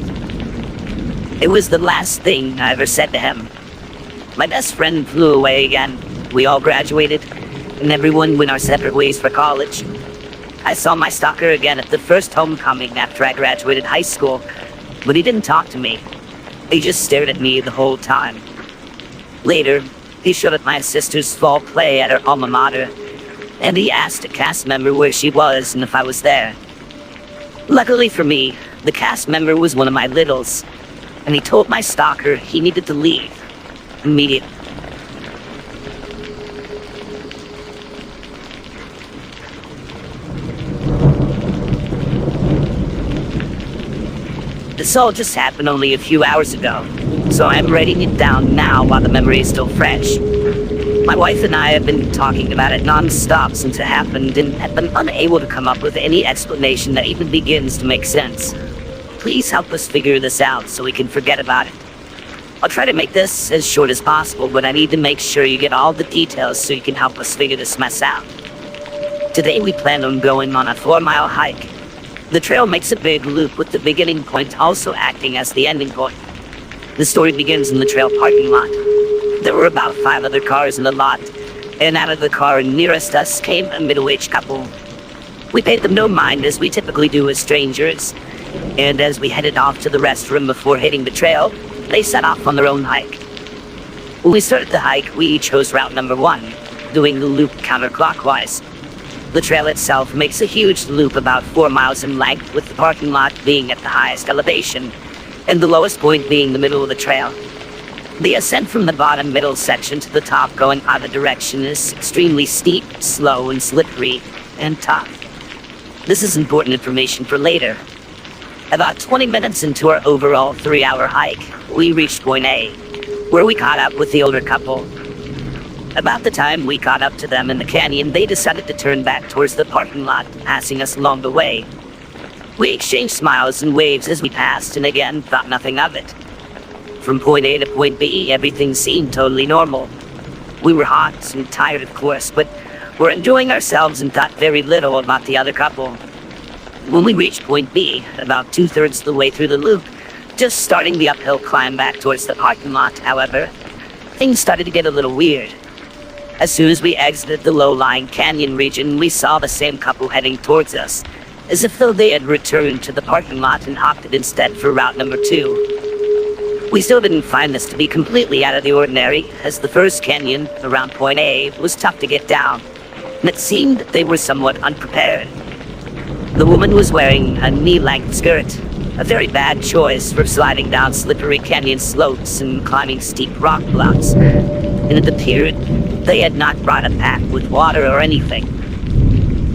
It was the last thing I ever said to him. My best friend flew away again. We all graduated, and everyone went our separate ways for college. I saw my stalker again at the first homecoming after I graduated high school, but he didn't talk to me. He just stared at me the whole time. Later, he showed up my sister's fall play at her alma mater, and he asked a cast member where she was and if I was there. Luckily for me, the cast member was one of my littles, and he told my stalker he needed to leave immediately. This all just happened only a few hours ago, so I'm writing it down now while the memory is still fresh. My wife and I have been talking about it non-stop since it happened and have been unable to come up with any explanation that even begins to make sense. Please help us figure this out so we can forget about it. I'll try to make this as short as possible, but I need to make sure you get all the details so you can help us figure this mess out. Today we plan on going on a 4-mile hike. The trail makes a big loop with the beginning point also acting as the ending point. The story begins in the trail parking lot. There were about 5 other cars in the lot, and out of the car nearest us came a middle-aged couple. We paid them no mind as we typically do as strangers, and as we headed off to the restroom before hitting the trail, they set off on their own hike. When we started the hike, we chose route number 1, doing the loop counterclockwise. The trail itself makes a huge loop about 4 miles in length, with the parking lot being at the highest elevation, and the lowest point being the middle of the trail. The ascent from the bottom middle section to the top going either direction is extremely steep, slow, and slippery, and tough. This is important information for later. About 20 minutes into our overall 3-hour hike, we reached point A, where we caught up with the older couple. About the time we caught up to them in the canyon, they decided to turn back towards the parking lot, passing us along the way. We exchanged smiles and waves as we passed, and again, thought nothing of it. From point A to point B, everything seemed totally normal. We were hot and tired, of course, but were enjoying ourselves and thought very little about the other couple. When we reached point B, about 2/3 of the way through the loop, just starting the uphill climb back towards the parking lot, however, things started to get a little weird. As soon as we exited the low-lying canyon region, we saw the same couple heading towards us, as if though they had returned to the parking lot and opted instead for route number 2. We still didn't find this to be completely out of the ordinary, as the first canyon, around point A, was tough to get down, and it seemed that they were somewhat unprepared. The woman was wearing a knee-length skirt, a very bad choice for sliding down slippery canyon slopes and climbing steep rock blocks, and it appeared they had not brought a pack with water or anything.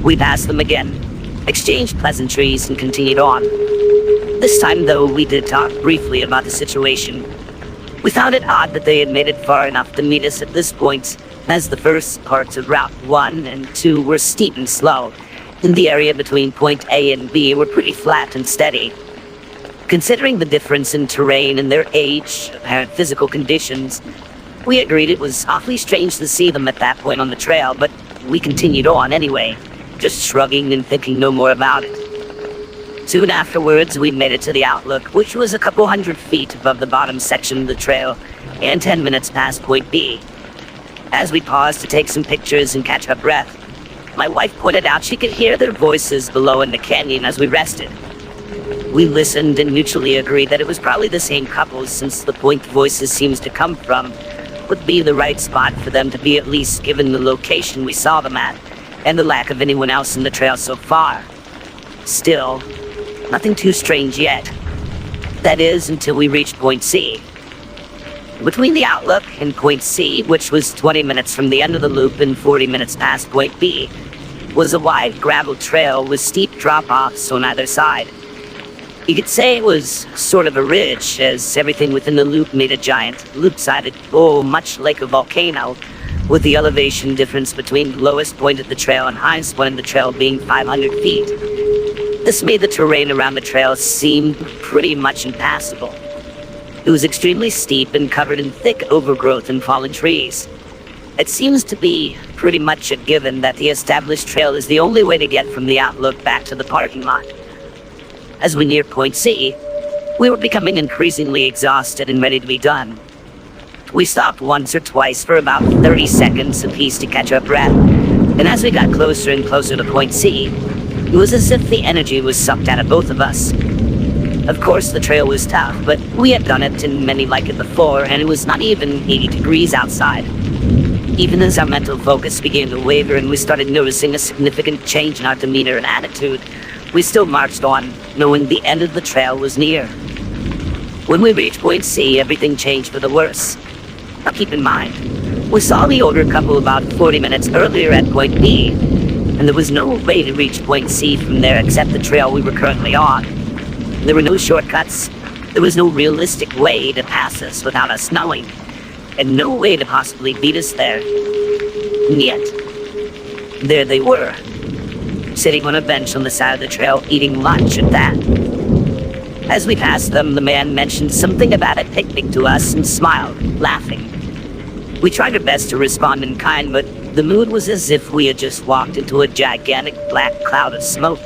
We passed them again, exchanged pleasantries, and continued on. This time, though, we did talk briefly about the situation. We found it odd that they had made it far enough to meet us at this point, as the first parts of Route 1 and 2 were steep and slow, and the area between point A and B were pretty flat and steady. Considering the difference in terrain and their age, apparent physical conditions, we agreed it was awfully strange to see them at that point on the trail, but we continued on anyway, just shrugging and thinking no more about it. Soon afterwards, we made it to the outlook, which was a couple hundred feet above the bottom section of the trail, and 10 minutes past point B. As we paused to take some pictures and catch our breath, my wife pointed out she could hear their voices below in the canyon as we rested. We listened and mutually agreed that it was probably the same couple, since the point the voices seems to come from would be the right spot for them to be, at least given the location we saw them at, and the lack of anyone else in the trail so far. Still, nothing too strange yet. That is, until we reached point C. Between the outlook and point C, which was 20 minutes from the end of the loop and 40 minutes past point B, was a wide gravel trail with steep drop-offs on either side. You could say it was sort of a ridge, as everything within the loop made a giant, loop-sided bowl, much like a volcano, with the elevation difference between the lowest point of the trail and highest point of the trail being 500 feet. This made the terrain around the trail seem pretty much impassable. It was extremely steep and covered in thick overgrowth and fallen trees. It seems to be pretty much a given that the established trail is the only way to get from the outlook back to the parking lot. As we neared point C, we were becoming increasingly exhausted and ready to be done. We stopped once or twice for about 30 seconds apiece to catch our breath, and as we got closer and closer to point C, it was as if the energy was sucked out of both of us. Of course, the trail was tough, but we had done it and many like it before, and it was not even 80 degrees outside. Even as our mental focus began to waver and we started noticing a significant change in our demeanor and attitude, we still marched on, knowing the end of the trail was near. When we reached point C, everything changed for the worse. Now keep in mind, we saw the older couple about 40 minutes earlier at point B, and there was no way to reach point C from there except the trail we were currently on. There were no shortcuts, there was no realistic way to pass us without us knowing, and no way to possibly beat us there. And yet, there they were, sitting on a bench on the side of the trail, eating lunch at that. As we passed them, the man mentioned something about a picnic to us and smiled, laughing. We tried our best to respond in kind, but the mood was as if we had just walked into a gigantic black cloud of smoke.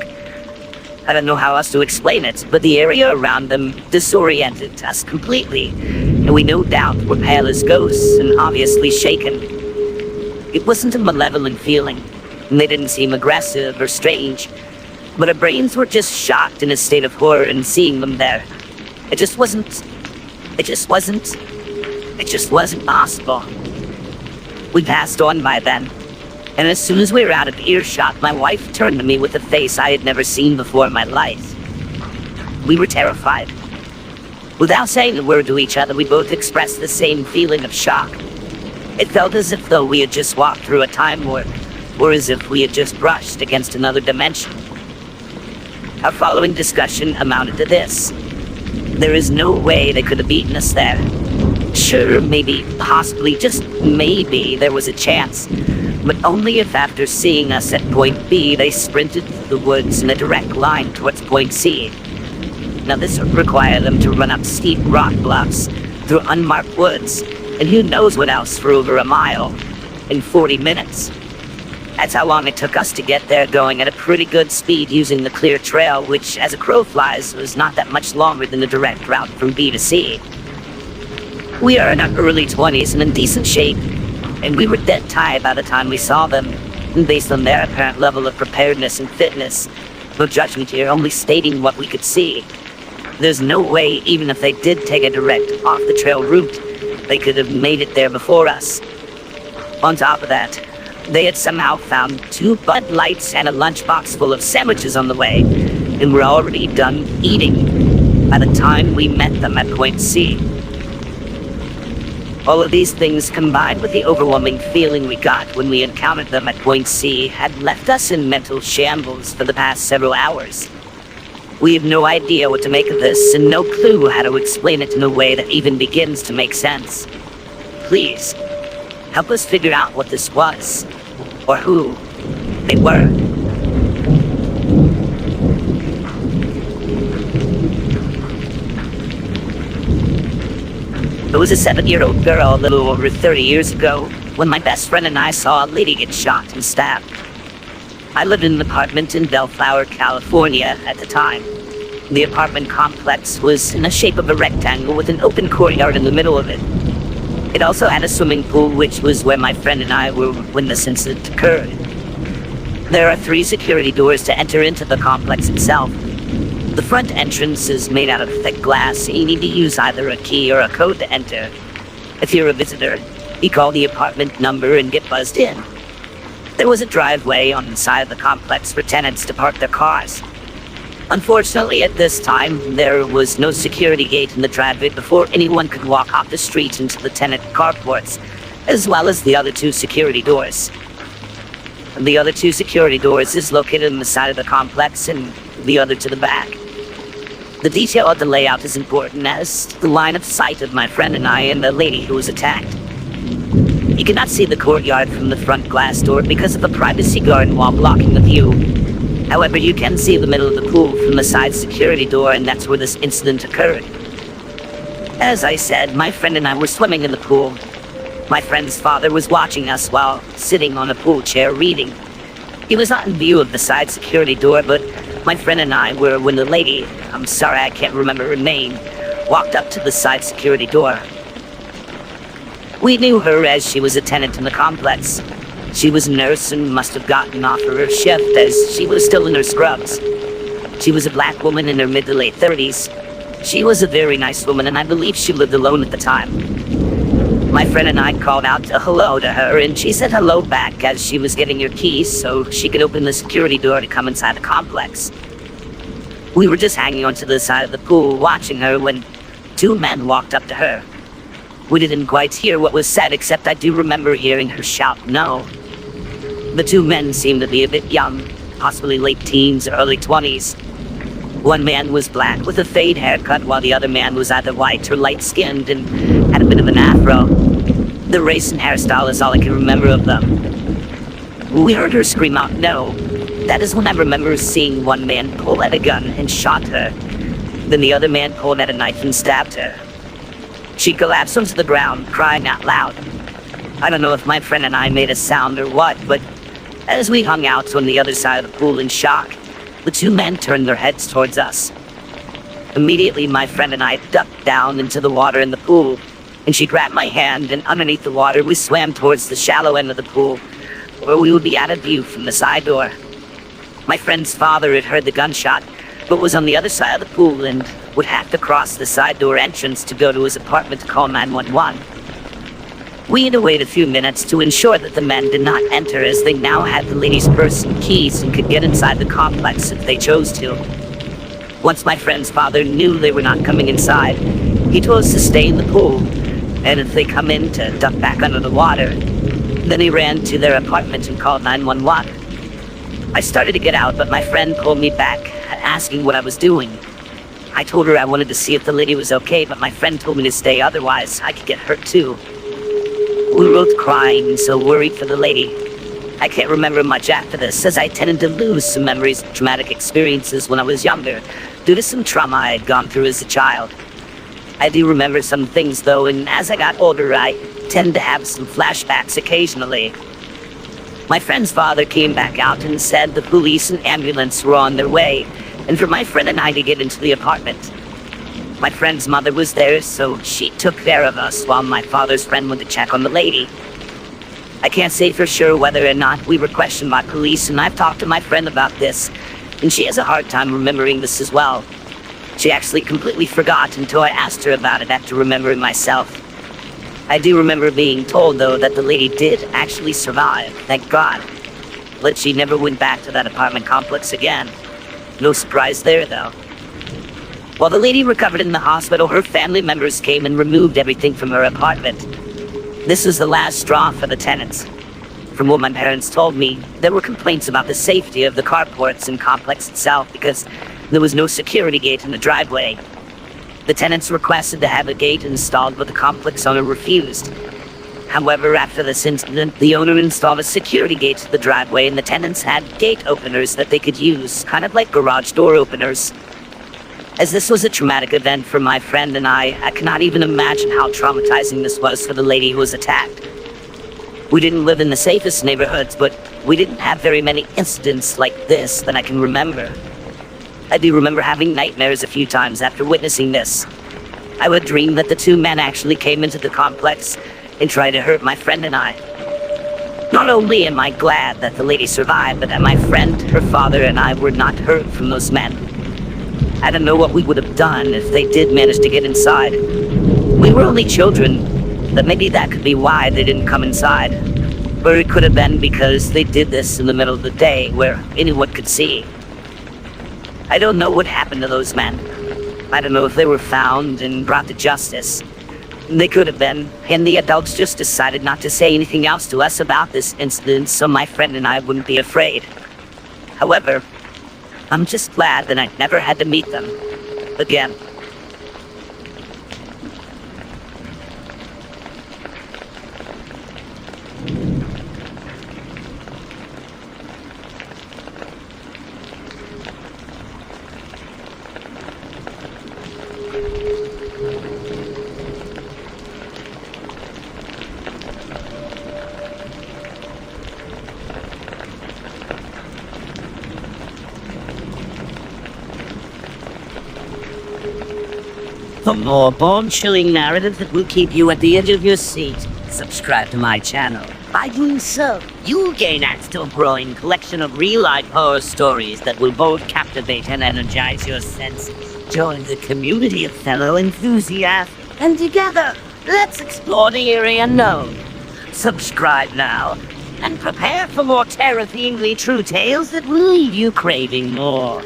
I don't know how else to explain it, but the area around them disoriented us completely, and we no doubt were pale as ghosts and obviously shaken. It wasn't a malevolent feeling, and they didn't seem aggressive or strange, but our brains were just shocked in a state of horror in seeing them there. It just wasn't possible. We passed on by then, and as soon as we were out of earshot, my wife turned to me with a face I had never seen before in my life. We were terrified. Without saying a word to each other, we both expressed the same feeling of shock. It felt as if though we had just walked through a time warp, or as if we had just brushed against another dimension. Our following discussion amounted to this. There is no way they could have beaten us there. Sure, maybe, possibly, just maybe there was a chance, but only if after seeing us at point B, they sprinted through the woods in a direct line towards point C. Now this would require them to run up steep rock bluffs through unmarked woods, and who knows what else for over a mile, in 40 minutes. That's how long it took us to get there, going at a pretty good speed using the clear trail, which, as a crow flies, was not that much longer than the direct route from B to C. We are in our early 20s and in decent shape, and we were dead tired by the time we saw them. And based on their apparent level of preparedness and fitness, no judgment here, only stating what we could see. There's no way, even if they did take a direct off-the-trail route, they could have made it there before us. On top of that, they had somehow found 2 Bud Lights and a lunchbox full of sandwiches on the way, and were already done eating by the time we met them at Point C. All of these things, combined with the overwhelming feeling we got when we encountered them at Point C, had left us in mental shambles for the past several hours. We have no idea what to make of this, and no clue how to explain it in a way that even begins to make sense. Please, help us figure out what this was, or who they were. It was a 7-year-old girl a little over 30 years ago when my best friend and I saw a lady get shot and stabbed. I lived in an apartment in Bellflower, California at the time. The apartment complex was in the shape of a rectangle with an open courtyard in the middle of it. It also had a swimming pool, which was where my friend and I were when this incident occurred. There are 3 security doors to enter into the complex itself. The front entrance is made out of thick glass, and you need to use either a key or a code to enter. If you're a visitor, you call the apartment number and get buzzed in. There was a driveway on the side of the complex for tenants to park their cars. Unfortunately, at this time, there was no security gate in the driveway before anyone could walk off the street into the tenant carports, as well as the other 2 security doors. The other 2 security doors is located on the side of the complex and the other to the back. The detail of the layout is important as the line of sight of my friend and I and the lady who was attacked. You cannot see the courtyard from the front glass door because of a privacy guard wall blocking the view. However, you can see the middle of the pool from the side security door, and that's where this incident occurred. As I said, my friend and I were swimming in the pool. My friend's father was watching us while sitting on a pool chair reading. He was not in view of the side security door, but my friend and I were when the lady, I'm sorry I can't remember her name, walked up to the side security door. We knew her as she was a tenant in the complex. She was a nurse and must have gotten off of her shift as she was still in her scrubs. She was a black woman in her mid to late 30s. She was a very nice woman, and I believe she lived alone at the time. My friend and I called out a hello to her, and she said hello back as she was getting her keys so she could open the security door to come inside the complex. We were just hanging onto the side of the pool watching her when 2 men walked up to her. We didn't quite hear what was said, except I do remember hearing her shout no. The 2 men seemed to be a bit young, possibly late teens or early 20s. One man was black with a fade haircut, while the other man was either white or light-skinned and had a bit of an afro. The race and hairstyle is all I can remember of them. We heard her scream out no. That is when I remember seeing one man pull at a gun and shot her. Then the other man pulled at a knife and stabbed her. She collapsed onto the ground, crying out loud. I don't know if my friend and I made a sound or what, but as we hung out on the other side of the pool in shock, the 2 men turned their heads towards us. Immediately, my friend and I ducked down into the water in the pool, and she grabbed my hand, and underneath the water, we swam towards the shallow end of the pool, where we would be out of view from the side door. My friend's father had heard the gunshot, but was on the other side of the pool and would have to cross the side door entrance to go to his apartment to call 911. We had to wait a few minutes to ensure that the men did not enter, as they now had the lady's purse and keys and could get inside the complex if they chose to. Once my friend's father knew they were not coming inside, he told us to stay in the pool, and if they come in, to duck back under the water. Then he ran to their apartment and called 911. I started to get out, but my friend pulled me back, asking what I was doing. I told her I wanted to see if the lady was okay, but my friend told me to stay, otherwise I could get hurt too. We were both crying and so worried for the lady. I can't remember much after this, as I tended to lose some memories of traumatic experiences when I was younger, due to some trauma I had gone through as a child. I do remember some things though, and as I got older, I tend to have some flashbacks occasionally. My friend's father came back out and said the police and ambulance were on their way, and for my friend and I to get into the apartment. My friend's mother was there, so she took care of us while my father's friend went to check on the lady. I can't say for sure whether or not we were questioned by police, and I've talked to my friend about this, and she has a hard time remembering this as well. She actually completely forgot until I asked her about it after remembering myself. I do remember being told, though, that the lady did actually survive, thank God. But she never went back to that apartment complex again. No surprise there, though. While the lady recovered in the hospital, her family members came and removed everything from her apartment. This was the last straw for the tenants. From what my parents told me, there were complaints about the safety of the carports and complex itself because there was no security gate in the driveway. The tenants requested to have a gate installed, but the complex owner refused. However, after this incident, the owner installed a security gate to the driveway, and the tenants had gate openers that they could use, kind of like garage door openers. As this was a traumatic event for my friend and I cannot even imagine how traumatizing this was for the lady who was attacked. We didn't live in the safest neighborhoods, but we didn't have very many incidents like this that I can remember. I do remember having nightmares a few times after witnessing this. I would dream that the two men actually came into the complex and tried to hurt my friend and I. Not only am I glad that the lady survived, but that my friend, her father, and I were not hurt from those men. I don't know what we would have done if they did manage to get inside. We were only children, but maybe that could be why they didn't come inside. Or it could have been because they did this in the middle of the day where anyone could see. I don't know what happened to those men. I don't know if they were found and brought to justice. They could have been, and the adults just decided not to say anything else to us about this incident so my friend and I wouldn't be afraid. However, I'm just glad that I never had to meet them again. For more bone-chilling narratives that will keep you at the edge of your seat, subscribe to my channel. By doing so, you'll gain access to a growing collection of real-life horror stories that will both captivate and energize your senses. Join the community of fellow enthusiasts, and together, let's explore the eerie unknown. Subscribe now, and prepare for more terror-themed true tales that will leave you craving more.